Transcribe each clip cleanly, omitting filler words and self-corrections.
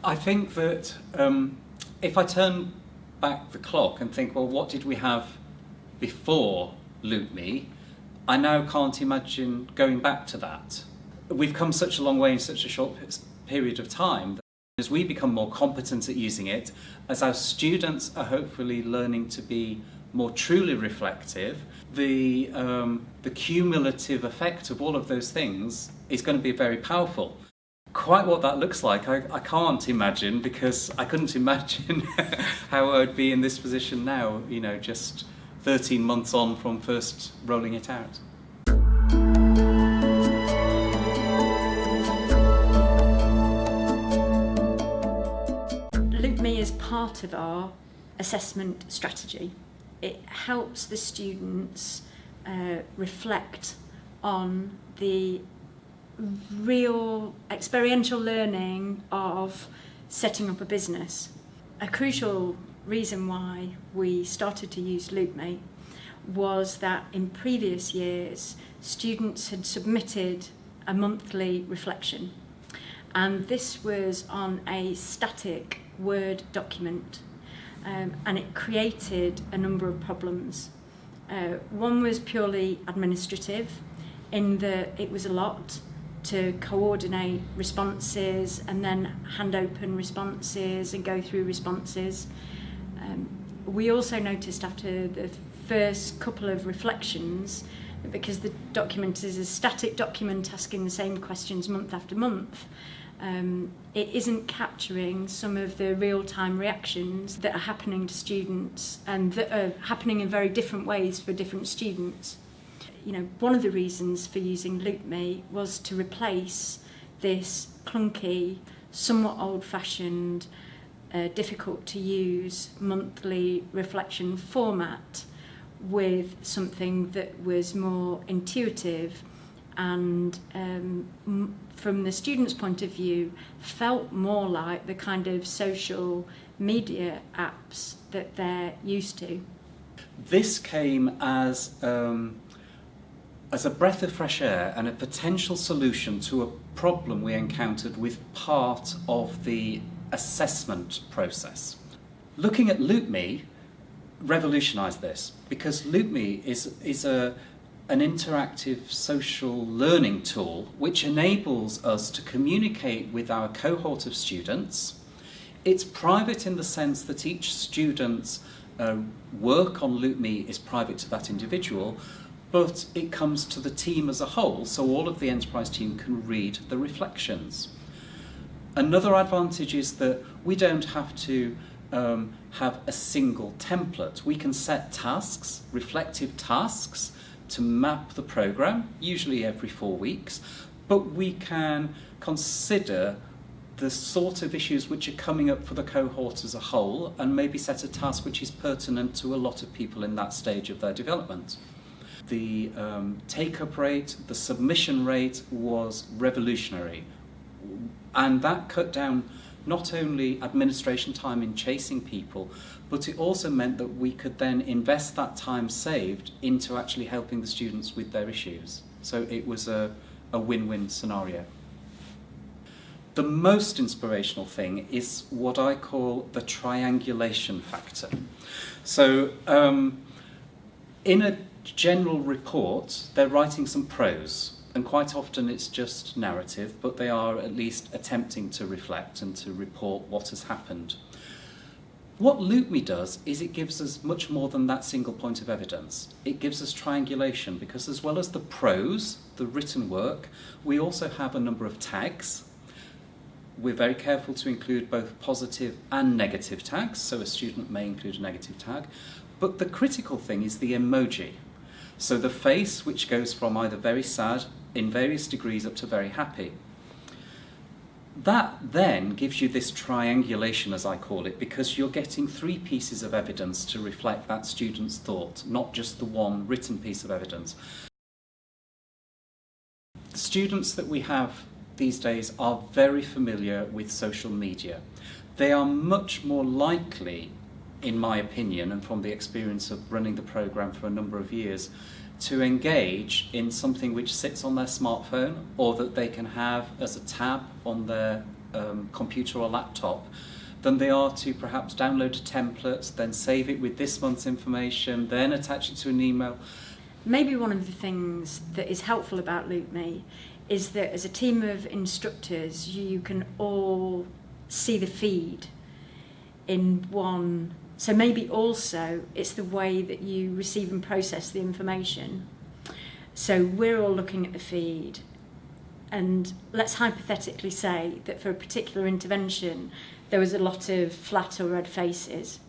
I think that if I turn back the clock and think, well, what did we have before LoopMe? I now can't imagine going back to that. We've come such a long way in such a short period of time that as we become more competent at using it, as our students are hopefully learning to be more truly reflective, the cumulative effect of all of those things is going to be very powerful. Quite what that looks like, I can't imagine, because I couldn't imagine how I would be in this position now, you know, just 13 months on from first rolling it out. LoopMe is part of our assessment strategy. It helps the students reflect on the real experiential learning of setting up a business. A crucial reason why we started to use LoopMe was that in previous years students had submitted a monthly reflection, and this was on a static Word document, and it created a number of problems. One was purely administrative, in that it was a lot to coordinate responses and then hand open responses and go through responses. We also noticed after the first couple of reflections, because the document is a static document asking the same questions month after month, it isn't capturing some of the real-time reactions that are happening to students and that are happening in very different ways for different students. You know, one of the reasons for using LoopMe was to replace this clunky, somewhat old-fashioned, difficult to use monthly reflection format with something that was more intuitive and from the student's point of view felt more like the kind of social media apps that they're used to. This came as a breath of fresh air and a potential solution to a problem we encountered with part of the assessment process. Looking at LoopMe revolutionised this, because LoopMe is an interactive social learning tool which enables us to communicate with our cohort of students. It's private in the sense that each student's work on LoopMe is private to that individual, but it comes to the team as a whole, so all of the enterprise team can read the reflections. Another advantage is that we don't have to have a single template. We can set tasks, reflective tasks, to map the program, usually every 4 weeks, but we can consider the sort of issues which are coming up for the cohort as a whole and maybe set a task which is pertinent to a lot of people in that stage of their development. The take-up rate, the submission rate was revolutionary, and that cut down not only administration time in chasing people, but it also meant that we could then invest that time saved into actually helping the students with their issues. So it was a win-win scenario. The most inspirational thing is what I call the triangulation factor. So in a general report, they're writing some prose, and quite often it's just narrative, but they are at least attempting to reflect and to report what has happened. What LoopMe does is it gives us much more than that single point of evidence. It gives us triangulation, because as well as the prose, the written work, we also have a number of tags. We're very careful to include both positive and negative tags, so a student may include a negative tag. But the critical thing is the emoji. So the face, which goes from either very sad in various degrees up to very happy. That then gives you this triangulation, as I call it, because you're getting 3 pieces of evidence to reflect that student's thought, not just the one written piece of evidence. The students that we have these days are very familiar with social media. They are much more likely, in my opinion, and from the experience of running the programme for a number of years, to engage in something which sits on their smartphone or that they can have as a tab on their computer or laptop than they are to perhaps download a template, then save it with this month's information, then attach it to an email. Maybe one of the things that is helpful about LoopMe is that as a team of instructors, you can all see the feed in one. So maybe also it's the way that you receive and process the information. So we're all looking at the feed, and let's hypothetically say that for a particular intervention there was a lot of flat or red faces.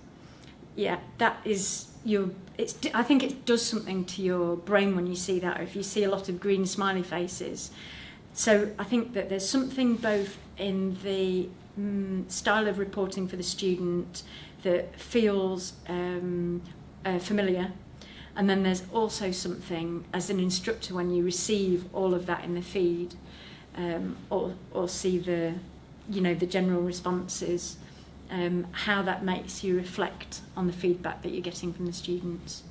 Yeah, that is I think it does something to your brain when you see that, or if you see a lot of green smiley faces. So I think that there's something both in the style of reporting for the student that feels familiar, and then there's also something as an instructor when you receive all of that in the feed, or see the general responses, how that makes you reflect on the feedback that you're getting from the students.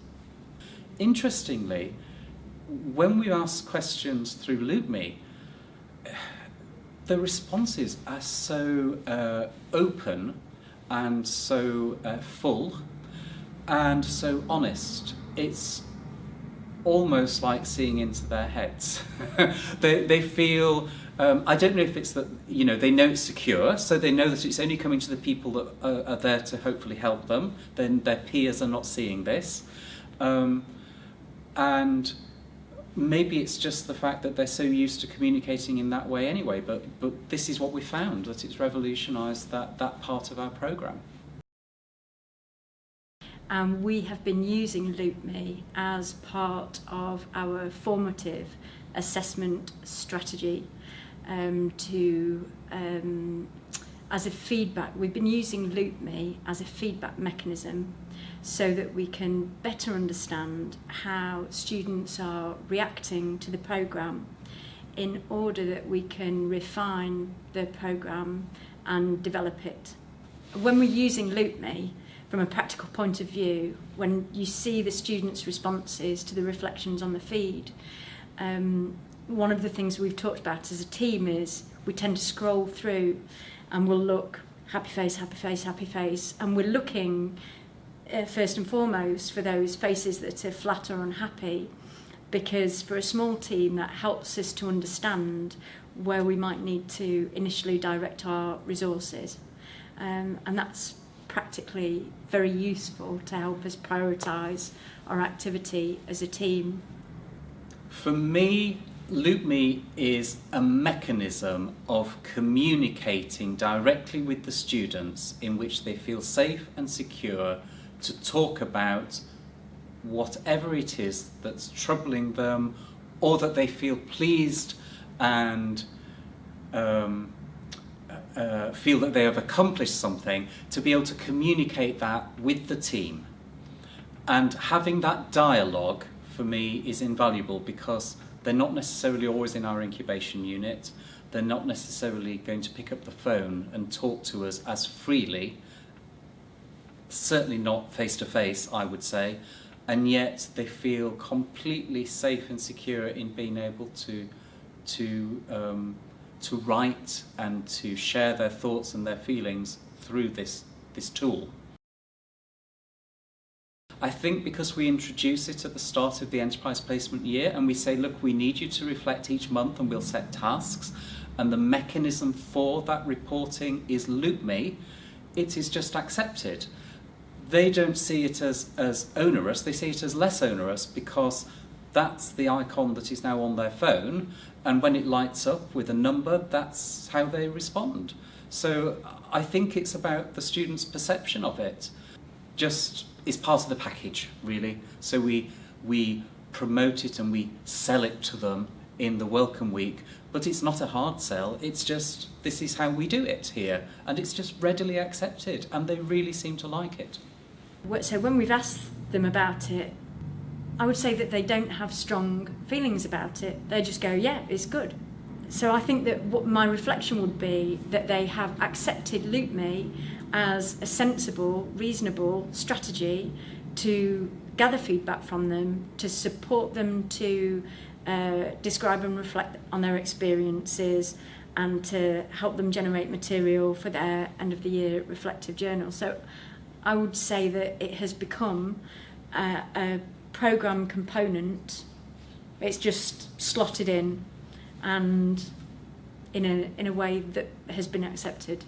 Interestingly, when we ask questions through LoopMe, the responses are so open and so full and so honest. It's almost like seeing into their heads. They feel, I don't know if it's that, they know it's secure, so they know that it's only coming to the people that are there to hopefully help them, then their peers are not seeing this. And maybe it's just the fact that they're so used to communicating in that way anyway, but this is what we found, that it's revolutionised that part of our programme. And we have been using LoopMe as part of our formative assessment strategy as a feedback. We've been using LoopMe as a feedback mechanism so that we can better understand how students are reacting to the programme in order that we can refine the programme and develop it. When we're using LoopMe, from a practical point of view, when you see the students' responses to the reflections on the feed, one of the things we've talked about as a team is we tend to scroll through and we'll look happy face, happy face, happy face, and we're looking first and foremost for those faces that are flat or unhappy, because for a small team that helps us to understand where we might need to initially direct our resources, and that's practically very useful to help us prioritise our activity as a team. For me, LoopMe is a mechanism of communicating directly with the students in which they feel safe and secure to talk about whatever it is that's troubling them, or that they feel pleased and feel that they have accomplished something, to be able to communicate that with the team. And having that dialogue for me is invaluable, because they're not necessarily always in our incubation unit. They're not necessarily going to pick up the phone and talk to us as freely, certainly not face to face, I would say, and yet they feel completely safe and secure in being able to write and to share their thoughts and their feelings through this tool. I think because we introduce it at the start of the enterprise placement year and we say, look, we need you to reflect each month and we'll set tasks, and the mechanism for that reporting is LoopMe, it is just accepted. They don't see it as onerous, they see it as less onerous, because that's the icon that is now on their phone, and when it lights up with a number, that's how they respond. So I think it's about the student's perception of it. Just is part of the package, really. So we promote it and we sell it to them in the welcome week, but it's not a hard sell, it's just, this is how we do it here, and it's just readily accepted, and they really seem to like it. So when we've asked them about it, I would say that they don't have strong feelings about it. They just go, yeah, it's good. So I think that what my reflection would be that they have accepted LoopMe as a sensible, reasonable strategy to gather feedback from them, to support them to describe and reflect on their experiences, and to help them generate material for their end of the year reflective journal. So I would say that it has become a programme component. It's just slotted in and in a way that has been accepted.